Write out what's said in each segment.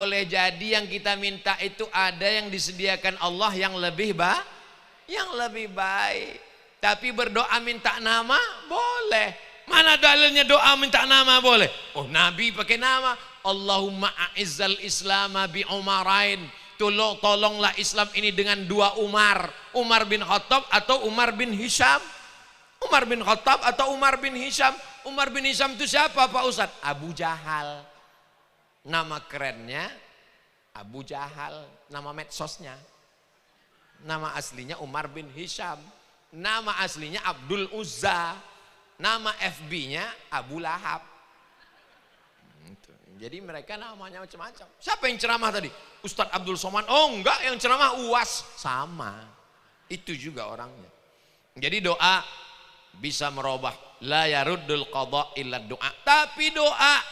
boleh jadi yang kita minta itu ada yang disediakan Allah yang lebih baik. Tapi berdoa minta nama boleh. Mana dalilnya doa minta nama boleh? Oh, Nabi pakai nama. Allahumma a'izzal islama bi umarain. Tolonglah Islam ini dengan dua Umar. Umar bin Khattab atau Umar bin Hisham. Umar bin Khattab atau Umar bin Hisham. Umar bin Hisham itu siapa Pak Ustadz? Abu Jahal. Nama kerennya Abu Jahal. Nama medsosnya. Nama aslinya Umar bin Hisham. Nama aslinya Abdul Uzza. Nama FB-nya Abu Lahab. Jadi mereka namanya macam-macam. Siapa yang ceramah tadi? Ustadz Abdul Somad. Oh enggak, yang ceramah UAS. Sama. Itu juga orangnya. Jadi doa bisa merubah. La yaruddul qadha illa doa. Tapi doa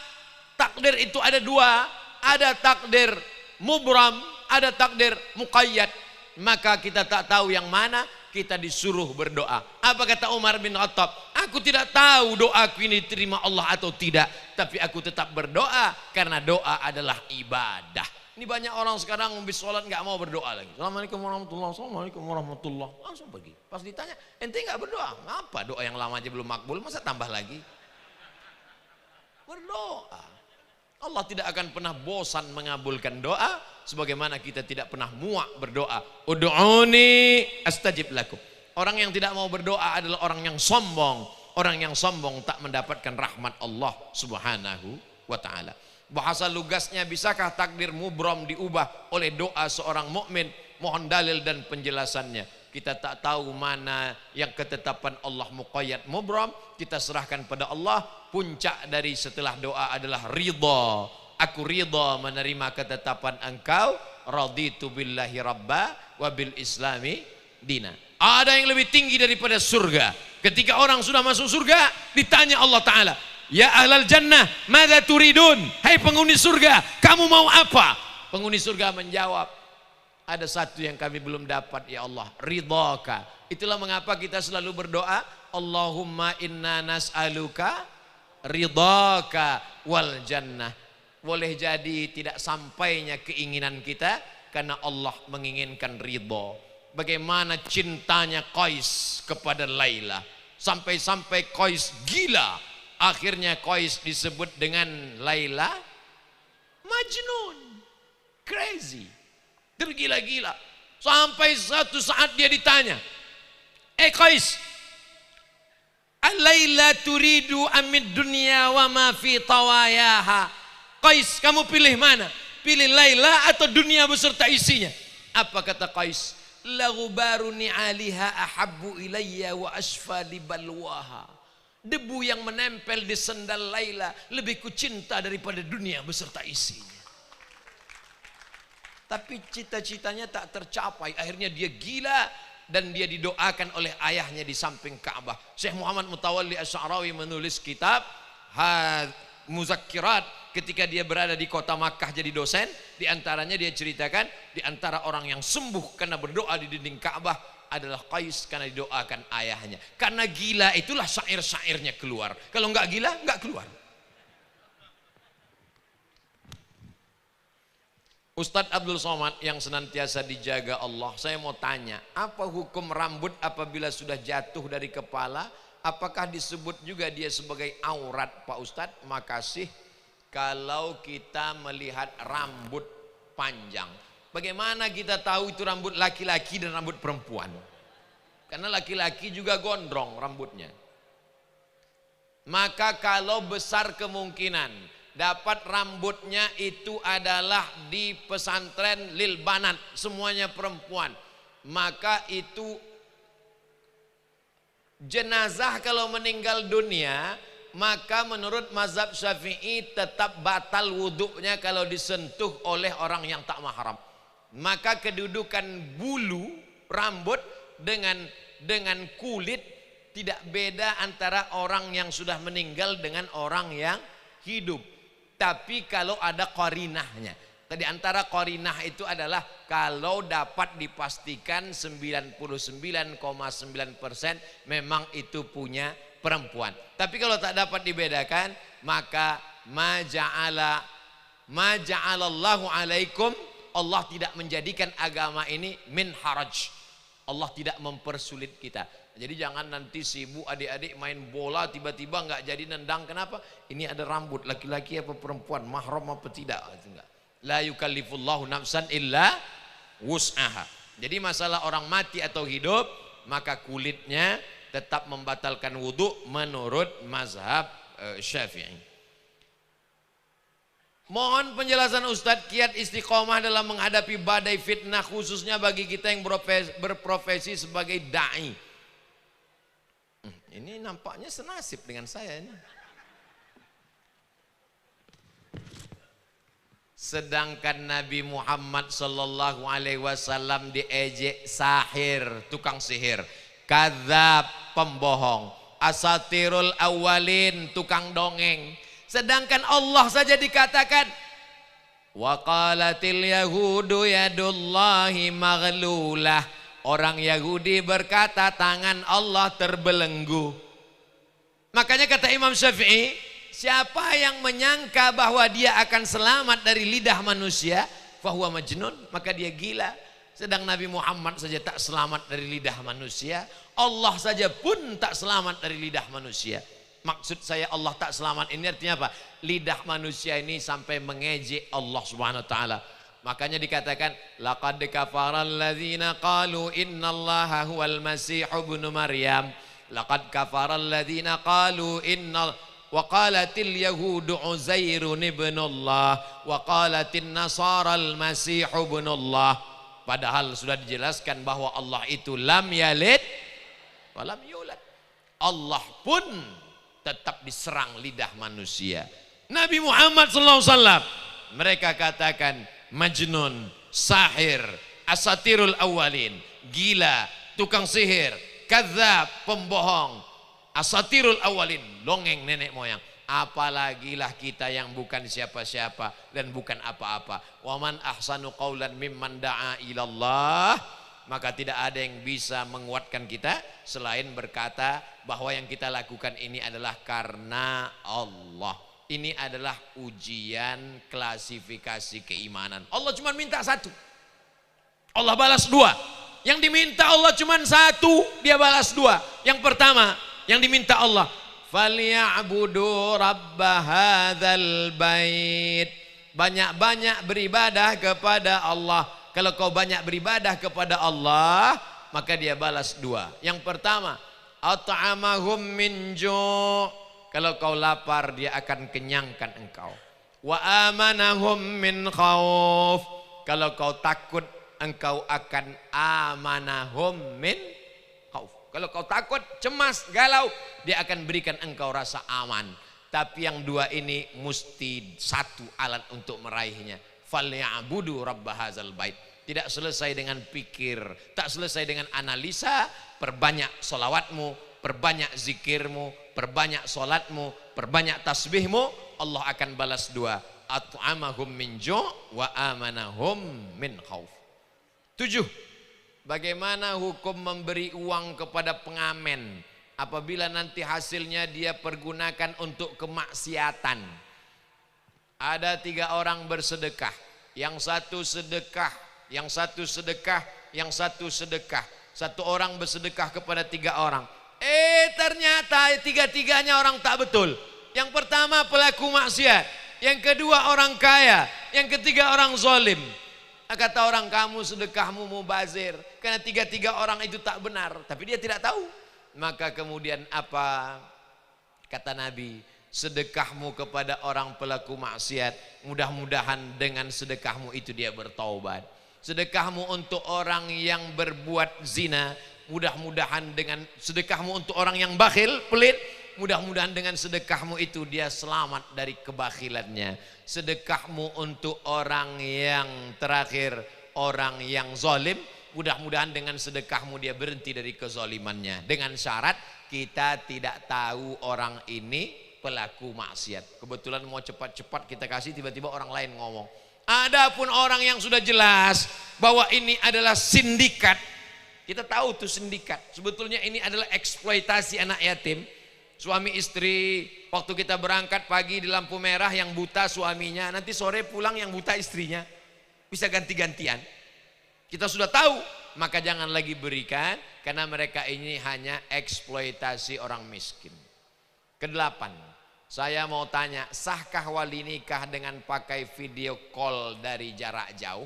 takdir itu ada dua. Ada takdir mubram, ada takdir muqayyad. Maka kita tak tahu yang mana, kita disuruh berdoa. Apa kata Umar bin Khattab? Aku tidak tahu doaku ini diterima Allah atau tidak, tapi aku tetap berdoa karena doa adalah ibadah. Ini banyak orang sekarang habis sholat nggak mau berdoa lagi. Assalamualaikum warahmatullahi wabarakatuh. Assalamualaikum warahmatullahi wabarakatuh. Langsung pergi. Pas ditanya, ente nggak berdoa? Apa doa yang lama aja belum makbul, masa tambah lagi? Berdoa. Allah tidak akan pernah bosan mengabulkan doa, sebagaimana kita tidak pernah muak berdoa. Ud'uni astajib lakum. Orang yang tidak mau berdoa adalah orang yang sombong. Orang yang sombong tak mendapatkan rahmat Allah Subhanahu wa taala. Bahasa lugasnya, bisakah takdir mubram diubah oleh doa seorang mukmin? Mohon dalil dan penjelasannya. Kita tak tahu mana yang ketetapan Allah muqayyad mubram, kita serahkan pada Allah. Puncak dari setelah doa adalah ridha. Aku ridha menerima ketetapan Engkau. Raditu billahi rabba wa bil islami dina. Ada yang lebih tinggi daripada surga. Ketika orang sudah masuk surga, ditanya Allah Ta'ala, ya ahlal jannah, madza turidun? Hai penghuni surga, kamu mau apa? Penghuni surga menjawab, ada satu yang kami belum dapat ya Allah, ridhaka. Itulah mengapa kita selalu berdoa, Allahumma inna nas'aluka ridhaka wal jannah. Boleh jadi tidak sampainya keinginan kita karena Allah menginginkan ridho. Bagaimana cintanya Qais kepada Laila, sampai-sampai Qais gila. Akhirnya Qais disebut dengan Laila Majnun, crazy, tergila-gila. Sampai satu saat dia ditanya, Qais, Laila turidu amid dunya wa ma fi tawayaha. Qais, kamu pilih mana? Pilih Laila atau dunia beserta isinya? Apa kata Qais? La ghubaru ni'aliha ahabbu ilayya wa asfa li balwaha. Debu yang menempel di sendal Laila lebih kucinta daripada dunia beserta isinya. Tapi cita-citanya tak tercapai. Akhirnya dia gila dan dia didoakan oleh ayahnya di samping Ka'bah. Syekh Muhammad Mutawalli Asy'arawi menulis kitab Muzakkirat ketika dia berada di kota Makkah jadi dosen. Di antaranya dia ceritakan, di antara orang yang sembuh karena berdoa di dinding Ka'bah adalah Qais karena didoakan ayahnya. Karena gila itulah syair-syairnya keluar. Kalau enggak gila, enggak keluar. Ustadz Abdul Somad yang senantiasa dijaga Allah, saya mau tanya, apa hukum rambut apabila sudah jatuh dari kepala? Apakah disebut juga dia sebagai aurat Pak Ustadz? Makasih. Kalau kita melihat rambut panjang, bagaimana kita tahu itu rambut laki-laki dan rambut perempuan? Karena laki-laki juga gondrong rambutnya. Maka kalau besar kemungkinan dapat rambutnya itu adalah di pesantren lil banat, semuanya perempuan, maka itu jenazah kalau meninggal dunia, maka menurut mazhab Syafi'i tetap batal wuduknya kalau disentuh oleh orang yang tak mahram. Maka kedudukan bulu rambut dengan kulit tidak beda antara orang yang sudah meninggal dengan orang yang hidup. Tapi kalau ada qarinahnya, tadi antara qarinah itu adalah kalau dapat dipastikan 99,9% memang itu punya perempuan. Tapi kalau tak dapat dibedakan, maka maja'ala Ma ja'alallahu alaikum, Allah tidak menjadikan agama ini min haraj. Allah tidak mempersulit kita. Jadi jangan nanti sibuk adik-adik main bola tiba-tiba nggak jadi nendang. Kenapa? Ini ada rambut, laki-laki apa perempuan, mahram apa tidak? Itu enggak. La yukallifullahu nafsan illa wus'aha. Jadi masalah orang mati atau hidup, maka kulitnya tetap membatalkan wudhu menurut mazhab Syafi'i. Mohon penjelasan Ustadz kiat istiqomah dalam menghadapi badai fitnah, khususnya bagi kita yang berprofesi sebagai da'i. Ini nampaknya senasib dengan saya ini. Sedangkan Nabi Muhammad sallallahu alaihi wasallam diejek sahir, tukang sihir, kadzab, pembohong, asatirul awalin, tukang dongeng. Sedangkan Allah saja dikatakan wa qalatil yahudu yadullahi maghlulah. Orang Yahudi berkata tangan Allah terbelenggu. Makanya kata Imam Syafi'i, siapa yang menyangka bahwa dia akan selamat dari lidah manusia, fahuwa majnun, maka dia gila. Sedang Nabi Muhammad saja tak selamat dari lidah manusia, Allah saja pun tak selamat dari lidah manusia. Maksud saya Allah tak selamat ini artinya apa? Lidah manusia ini sampai mengejek Allah Subhanahu wa taala. Makanya dikatakan laqad kafaral ladzina qalu innallaha huwal masih ibnu maryam. Laqad kafaral ladzina qalu wa qalatil yahudu uzairun ibnullah wa qalatin nasaral masih ibnullah. Padahal sudah dijelaskan bahwa Allah itu lam yalid wa lam yulad. Allah pun tetap diserang lidah manusia. Nabi Muhammad SAW mereka katakan majnun, sahir, asatirul awalin, gila, tukang sihir, kadzab, pembohong, asatirul awalin, dongeng nenek moyang. Apalagi lah kita yang bukan siapa-siapa dan bukan apa-apa. Waman ahsanu qaulan mimman da'a ilallah. Maka tidak ada yang bisa menguatkan kita selain berkata bahwa yang kita lakukan ini adalah karena Allah. Ini adalah ujian klasifikasi keimanan. Allah cuma minta satu, Allah balas dua. Yang diminta Allah cuma satu, dia balas dua. Yang pertama yang diminta Allah, falyabudu rabb hadzal bait. Banyak-banyak beribadah kepada Allah. Kalau kau banyak beribadah kepada Allah, maka dia balas dua. Yang pertama, at'amahum min ju'. Kalau kau lapar, dia akan kenyangkan engkau. Wa amanahum min khauf. Kalau kau takut, engkau akan amanahum min khauf. Kalau kau takut, cemas, galau, dia akan berikan engkau rasa aman. Tapi yang dua ini mesti satu alat untuk meraihnya. Falyabudu rabb hadzal bait. Tidak selesai dengan pikir, tak selesai dengan analisa. Perbanyak solawatmu, perbanyak zikirmu, perbanyak solatmu, perbanyak tasbihmu, Allah akan balas dua. At'amahum min ju' wa amanahum min khauf. 7. Bagaimana hukum memberi uang kepada pengamen apabila nanti hasilnya dia pergunakan untuk kemaksiatan? Ada 3 orang bersedekah, yang satu sedekah, yang satu sedekah, yang satu sedekah. Satu orang bersedekah kepada 3 orang. Ternyata 3-tiganya orang tak betul. Yang pertama pelaku maksiat, yang kedua orang kaya, yang ketiga orang zalim. Kata orang, kamu sedekahmu mubazir, karena 3 orang itu tak benar, tapi dia tidak tahu. Maka kemudian apa kata Nabi? Sedekahmu kepada orang pelaku maksiat, mudah-mudahan dengan sedekahmu itu dia bertaubat. Sedekahmu untuk orang yang berbuat zina, mudah-mudahan dengan sedekahmu untuk orang yang bakhil, pelit, mudah-mudahan dengan sedekahmu itu dia selamat dari kebakhilannya. Sedekahmu untuk orang yang terakhir, orang yang zalim, mudah-mudahan dengan sedekahmu dia berhenti dari kezalimannya. Dengan syarat kita tidak tahu orang ini pelaku maksiat. Kebetulan mau cepat-cepat kita kasih, tiba-tiba orang lain ngomong. Adapun orang yang sudah jelas bahwa ini adalah sindikat, kita tahu tuh sindikat. Sebetulnya ini adalah eksploitasi anak yatim. Suami istri, waktu kita berangkat pagi di lampu merah yang buta suaminya, nanti sore pulang yang buta istrinya. Bisa ganti-gantian. Kita sudah tahu, maka jangan lagi berikan, karena mereka ini hanya eksploitasi orang miskin. Kedelapan, saya mau tanya, sahkah wali nikah dengan pakai video call dari jarak jauh?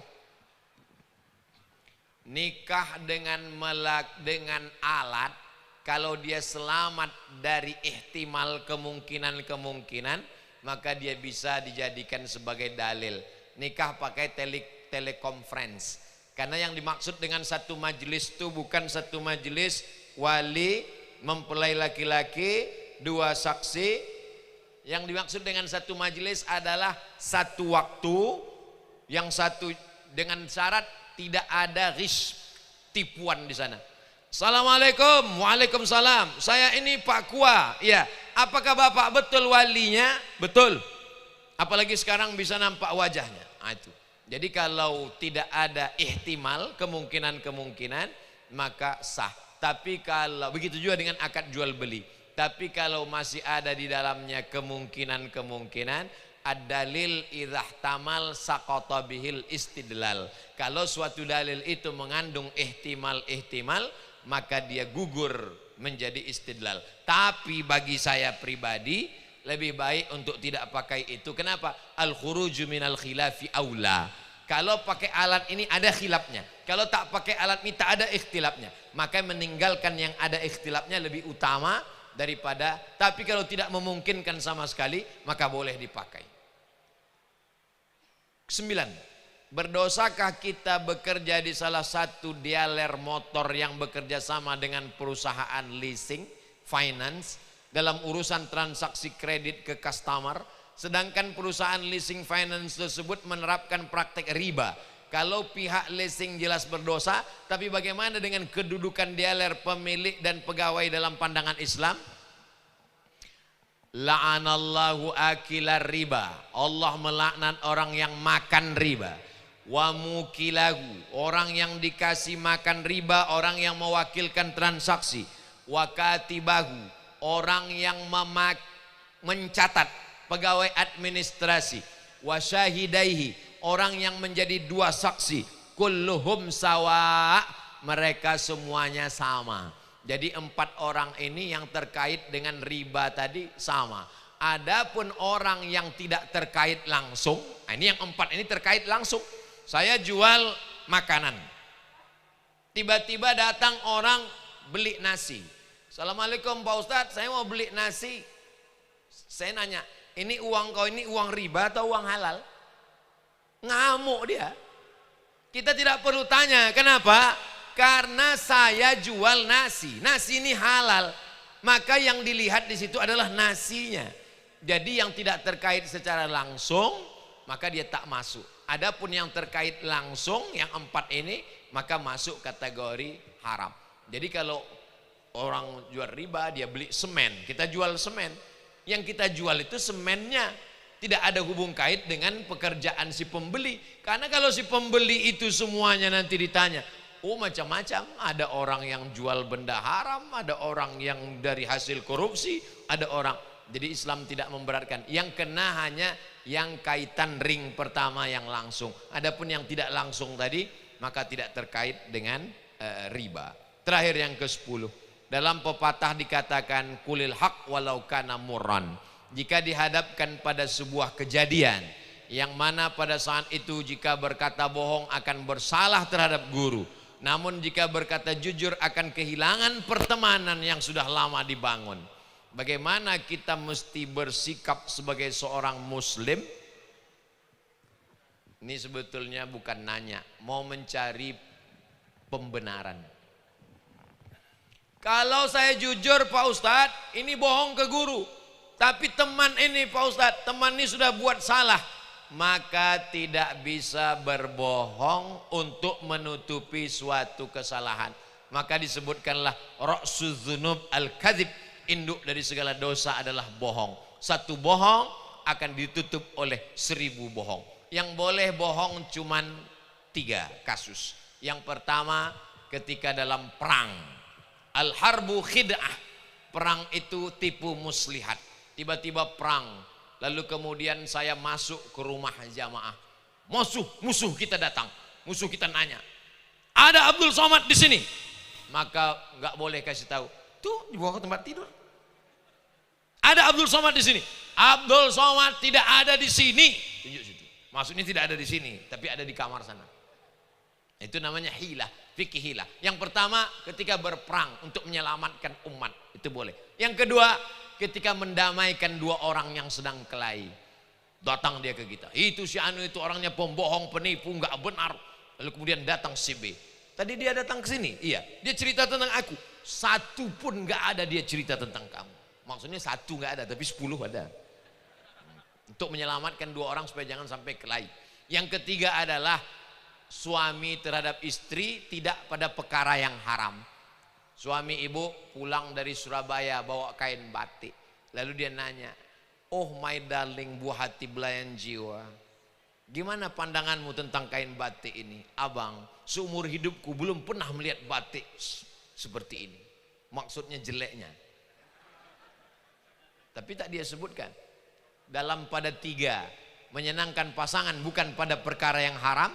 Nikah dengan alat, kalau dia selamat dari ihtimal kemungkinan, maka dia bisa dijadikan sebagai dalil. Nikah pakai telekonferensi. Karena yang dimaksud dengan satu majelis itu bukan satu majelis wali mempelai laki-laki, dua saksi. Yang dimaksud dengan satu majelis adalah satu waktu, yang satu dengan syarat tidak ada risk, tipuan di sana. Assalamualaikum, waalaikumsalam. Saya ini Pak Kua. Ya, apakah Bapak betul walinya? Betul. Apalagi sekarang bisa nampak wajahnya. Nah, itu. Jadi kalau tidak ada ihtimal, kemungkinan, maka sah. Tapi kalau begitu juga dengan akad jual beli. Tapi kalau masih ada di dalamnya kemungkinan, ad-dalil idza ihtamal saqata bihil istidlal. Kalau suatu dalil itu mengandung ihtimal, maka dia gugur menjadi istidlal. Tapi bagi saya pribadi lebih baik untuk tidak pakai itu. Kenapa? Al-khuruju minal khilafi aula. Kalau pakai alat ini ada khilafnya. Kalau tak pakai alat ini tak ada ikhtilafnya. Maka meninggalkan yang ada ikhtilafnya lebih utama daripada, tapi kalau tidak memungkinkan sama sekali maka boleh dipakai. 9. Berdosakah kita bekerja di salah satu dealer motor yang bekerja sama dengan perusahaan leasing, finance dalam urusan transaksi kredit ke customer, sedangkan perusahaan leasing finance tersebut menerapkan praktek riba? Kalau pihak leasing jelas berdosa, tapi bagaimana dengan kedudukan dealer, pemilik dan pegawai dalam pandangan Islam? La'anallahu akilar riba. Allah melaknat orang yang makan riba. Wa mukilahu, orang yang dikasih makan riba, orang yang mewakilkan transaksi. Wa katibahu, orang yang mencatat, pegawai administrasi. Wa syahidaihi, orang yang menjadi dua saksi. Kulluhum sawa, mereka semuanya sama. Jadi 4 orang ini yang terkait dengan riba tadi sama. Adapun orang yang tidak terkait langsung, nah ini yang 4 ini terkait langsung. Saya jual makanan, tiba-tiba datang orang beli nasi. Assalamualaikum Pak Ustadz, saya mau beli nasi. Saya nanya, ini uang kau ini uang riba atau uang halal? Ngamuk dia. Kita tidak perlu tanya, kenapa? Karena saya jual nasi. Nasi ini halal. Maka yang dilihat di situ adalah nasinya. Jadi yang tidak terkait secara langsung, maka dia tak masuk. Adapun yang terkait langsung, yang 4 ini, maka masuk kategori haram. Jadi kalau orang jual riba, dia beli semen. Kita jual semen. Yang kita jual itu semennya. Tidak ada hubung kait dengan pekerjaan si pembeli. Karena kalau si pembeli itu semuanya nanti ditanya, oh macam-macam, ada orang yang jual benda haram, ada orang yang dari hasil korupsi, ada orang. Jadi Islam tidak memberatkan. Yang kena hanya yang kaitan ring pertama yang langsung. Adapun yang tidak langsung tadi, maka tidak terkait dengan riba. Terakhir yang ke-10. Dalam pepatah dikatakan kulil haq walau kana murran. Jika dihadapkan pada sebuah kejadian yang mana pada saat itu jika berkata bohong akan bersalah terhadap guru. Namun jika berkata jujur akan kehilangan pertemanan yang sudah lama dibangun. Bagaimana kita mesti bersikap sebagai seorang muslim? Ini sebetulnya bukan nanya, mau mencari pembenaran. Kalau saya jujur Pak Ustadz, ini bohong ke guru. Tapi teman ini Pak Ustadz, teman ini sudah buat salah. Maka tidak bisa berbohong untuk menutupi suatu kesalahan. Maka disebutkanlah ra'suz dzunub al-kadzib, induk dari segala dosa adalah bohong. Satu bohong akan ditutup oleh 1000 bohong. Yang boleh bohong cuman 3 kasus. Yang pertama ketika dalam perang, al-harbu khid'ah, perang itu tipu muslihat. Tiba-tiba perang, lalu kemudian saya masuk ke rumah jamaah. Musuh kita datang, musuh kita nanya, ada Abdul Somad di sini. Maka nggak boleh kasih tahu, tuh dibawa ke tempat tidur. Ada Abdul Somad di sini. Abdul Somad tidak ada di sini. Tunjuk situ. Maksudnya tidak ada di sini, tapi ada di kamar sana. Itu namanya hilah, fikih hilah. Yang pertama, ketika berperang untuk menyelamatkan umat, itu boleh. Yang kedua, ketika mendamaikan dua orang yang sedang kelahi. Datang dia ke kita. Itu si Anu itu orangnya pembohong, penipu, nggak benar. Lalu kemudian datang si B. Tadi dia datang ke sini, iya. Dia cerita tentang aku. Satu pun nggak ada dia cerita tentang kamu. Maksudnya satu nggak ada, tapi 10 ada. Untuk menyelamatkan dua orang supaya jangan sampai kelahi. Yang ketiga adalah suami terhadap istri tidak pada perkara yang haram. Suami ibu pulang dari Surabaya bawa kain batik. Lalu dia nanya, oh my darling buah hati belayan jiwa, gimana pandanganmu tentang kain batik ini? Abang, seumur hidupku belum pernah melihat batik seperti ini. Maksudnya jeleknya. Tapi tak dia sebutkan. Dalam pada 3, menyenangkan pasangan bukan pada perkara yang haram,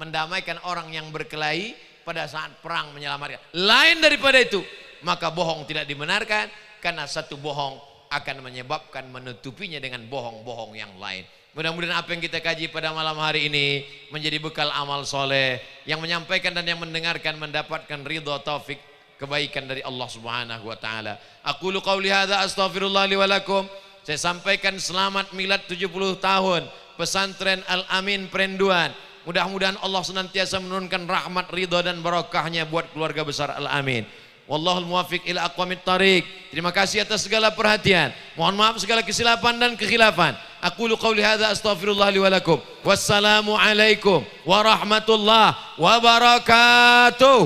mendamaikan orang yang berkelahi pada saat perang, menyelamatkan. Lain daripada itu, maka bohong tidak dibenarkan, karena satu bohong akan menyebabkan menutupinya dengan bohong-bohong yang lain. Mudah-mudahan apa yang kita kaji pada malam hari ini menjadi bekal amal soleh, yang menyampaikan dan yang mendengarkan mendapatkan ridha taufik kebaikan dari Allah Subhanahu wa taala. Aqulu qauli hadza astaghfirullah li wa lakum. Saya sampaikan selamat milad 70 tahun Pesantren Al-Amin Perenduan. Mudah-mudahan Allah senantiasa menurunkan rahmat, ridha dan barakahnya buat keluarga besar Al-Amin. Wallahul muwaffiq ila aqwamit thariq. Terima kasih atas segala perhatian. Mohon maaf segala kesilapan dan kekhilafan. Aqulu qauli hadza astaghfirullah li wa lakum. Wassalamu alaikum warahmatullahi wabarakatuh.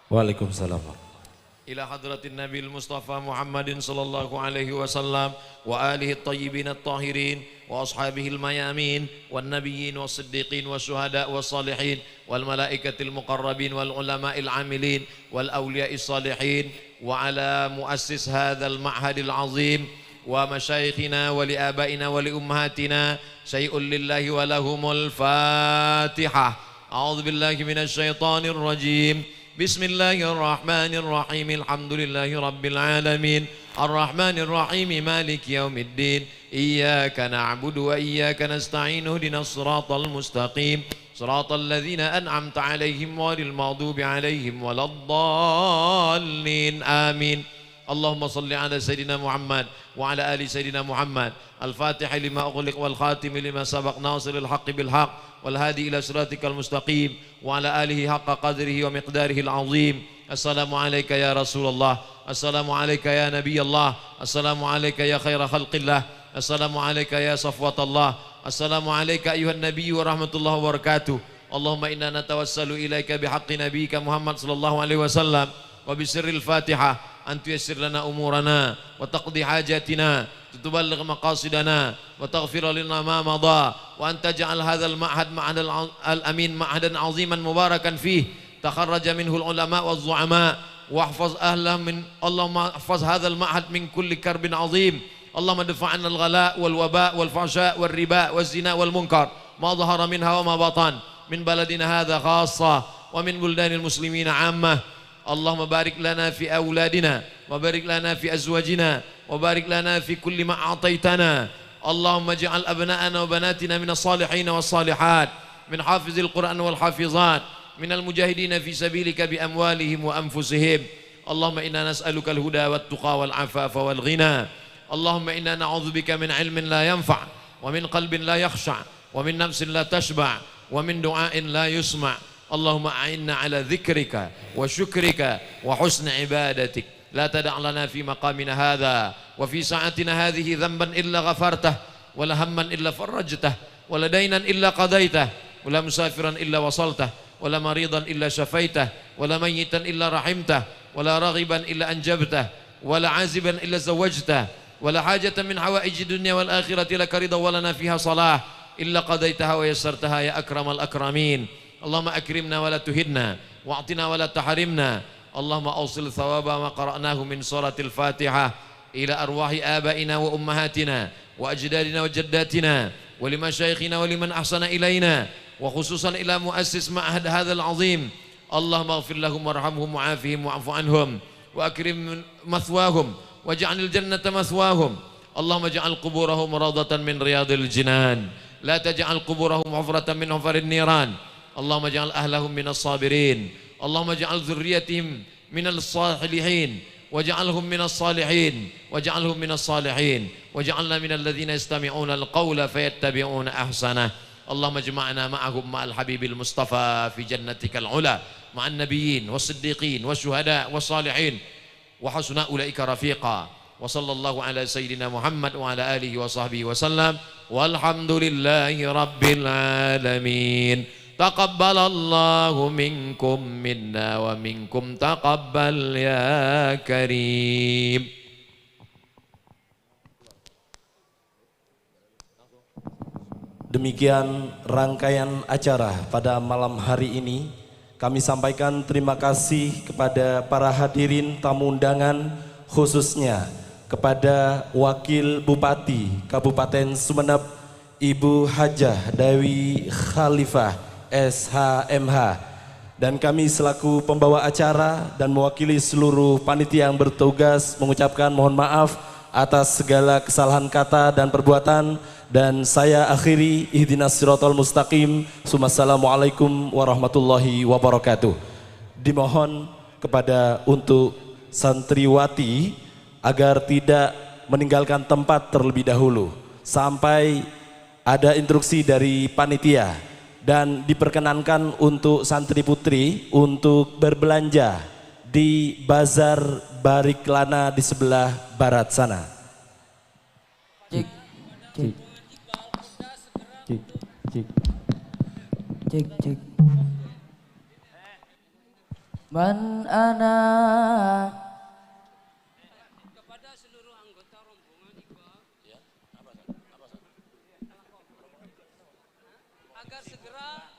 Waalaikumsalam. Ila hadratin Nabil Mustafa Muhammadin sallallahu alaihi wasallam wa alihi at-tayyibin at-tahirin wa ashabihi al-mayamin wan nabiyyin was-siddiqin wasyuhada was-salihin wal malaikatil muqarrabin wal ulama'il amilin wal awliya'is salihin wa ala muassis hadzal ma'hadil azim wa masyayikhina wa li abaina wa li ummahatina syai'un lillahi wa lahumul fatihah. A'udzu billahi minasy syaithanir rajim. Bismillahirrahmanirrahim. Alhamdulillahi rabbil alamin. Arrahmanir rahim. Maliki yaumiddin. Iyyaka na'budu wa iyyaka nasta'in. Ihdinas siratal mustaqim. Siratal ladzina an'amta 'alaihim ghairil maghdubi 'alaihim waladdallin. Amin. Allahumma salli ala Sayyidina Muhammad wa ala ali Sayyidina Muhammad. Al-Fatihah lima ughliq wal khatim lima sabaq nasiril haqqi bil haqq wal hadi ila siratikal mustaqim wa ala alihi haqqa qadrihi wa miqdarihi al-azim. Assalamu alayka ya Rasulullah. Assalamu alayka ya Nabi Allah. Assalamu alayka ya khaira khalqillah. Assalamu alayka ya safwatallah. Assalamu alayka ayuhan Nabi wa rahmatullahi wa barakatuh. Allahumma inna natawassalu ilaika bihaqqi nabiyyika Muhammad sallallahu alaihi wasallam wa bisirril Fatihah an tuyassir lana umurana wa taqdi hajatina tuballigh maqasidana wa taghfir lana ma madha wa an taj'al hadzal ma'had ma'had al-amin ma'hadan 'aziman mubarakan fihi takharraja minhu al-ulama waz-zu'ama wahfaz ahlahu min Allahumma ihfaz hadzal ma'had min kulli karbin 'azim. Allahumma dafa'na al-ghala wal waba wal fahsya wal riba waz zina wal munkar ma dhahara minha wa ma batan min baladina hadha khassa wa min buldanil muslimina 'ammah. Allahumma barik lana fi awladina wa barik lana fi azwajina wa barik lana fi kulli ma a'taitana. Allahumma ij'al abna'ana wa banatina minas salihin was salihat min hafizil Qur'an wal hafizat minal mujahidin fi sabilika bi amwalihim wa anfusihim. Allahumma inna nas'aluka al-huda wat tuqa wal afafa wal ghina. Allahumma inna na'udzubika min ilmin la yanfa' wa min qalbin la yakhsha' wa min nafsin la tashba' wa min du'ain la yusma'. Allahumma a'inna ala dzikrika wa syukrika wa husni ibadatik. La tada' lana fi maqamina hadha wa fi sa'atina hadhihi dhanban illa ghafartah wa la hamman illa farajtah wa la daynan illa qadaitah wa la musafiran illa wasaltah wa la maridan illa syafaitah wa la mayyitan illa rahimtah wa la raghiban illa anjabtah wa la aziban illa zawajtah wa la hajatan min hawaiji dunya wal akhirati laka ridha wa lana fiha salah illa qadaitaha wa yassartaha ya akramal akramin. Allahumma akrimna wa la tuhidna wa'tina wa la tahrimna. اللهم أوصل ثواب ما قرأناه من سورة الفاتحة إلى أرواح آبائنا وأمهاتنا وأجدادنا وجداتنا ولمشايخنا ولمن أحسن إلينا وخصوصا إلى مؤسس معهد هذا العظيم. اللهم اغفر لهم وارحمهم وعافهم واعف عنهم وأكرم مثواهم واجعل الجنة مثواهم. اللهم اجعل قبورهم روضة من رياض الجنان، لا تجعل قبورهم حفرة من حفر النيران. اللهم اجعل أهلهم من الصابرين، اللهم اجعل ذريتهم من الصالحين، واجعلهم من الصالحين، واجعلهم من الصالحين، واجعلنا من الذين يستمعون القول فيتبعون أحسنه. اللهم اجمعنا معهم مع الحبيب المصطفى في جنتك العلا مع النبيين والصديقين والشهداء والصالحين وحسن أولئك رفيقا. وصلى الله على سيدنا محمد وعلى آله وصحبه وسلم والحمد لله رب العالمين. تقبل الله منكم منا ومنكم تقبل يا كريم. Demikian rangkaian acara pada malam hari ini. Kami sampaikan terima kasih kepada para hadirin tamu undangan, khususnya kepada Wakil Bupati Kabupaten Sumeneb Ibu Hajah Dewi Khalifah SHMH, dan kami selaku pembawa acara dan mewakili seluruh panitia yang bertugas mengucapkan mohon maaf atas segala kesalahan kata dan perbuatan, dan saya akhiri ihdinas siratal mustaqim. Assalamualaikum warahmatullahi wabarakatuh. Dimohon kepada untuk santriwati agar tidak meninggalkan tempat terlebih dahulu sampai ada instruksi dari panitia, dan diperkenankan untuk santri putri untuk berbelanja di Bazar Bariklana di sebelah barat sana. Cik, cik, cik, cik, cik, cik. Man ana kepada seluruh anggota rombongan Iqbal agar segera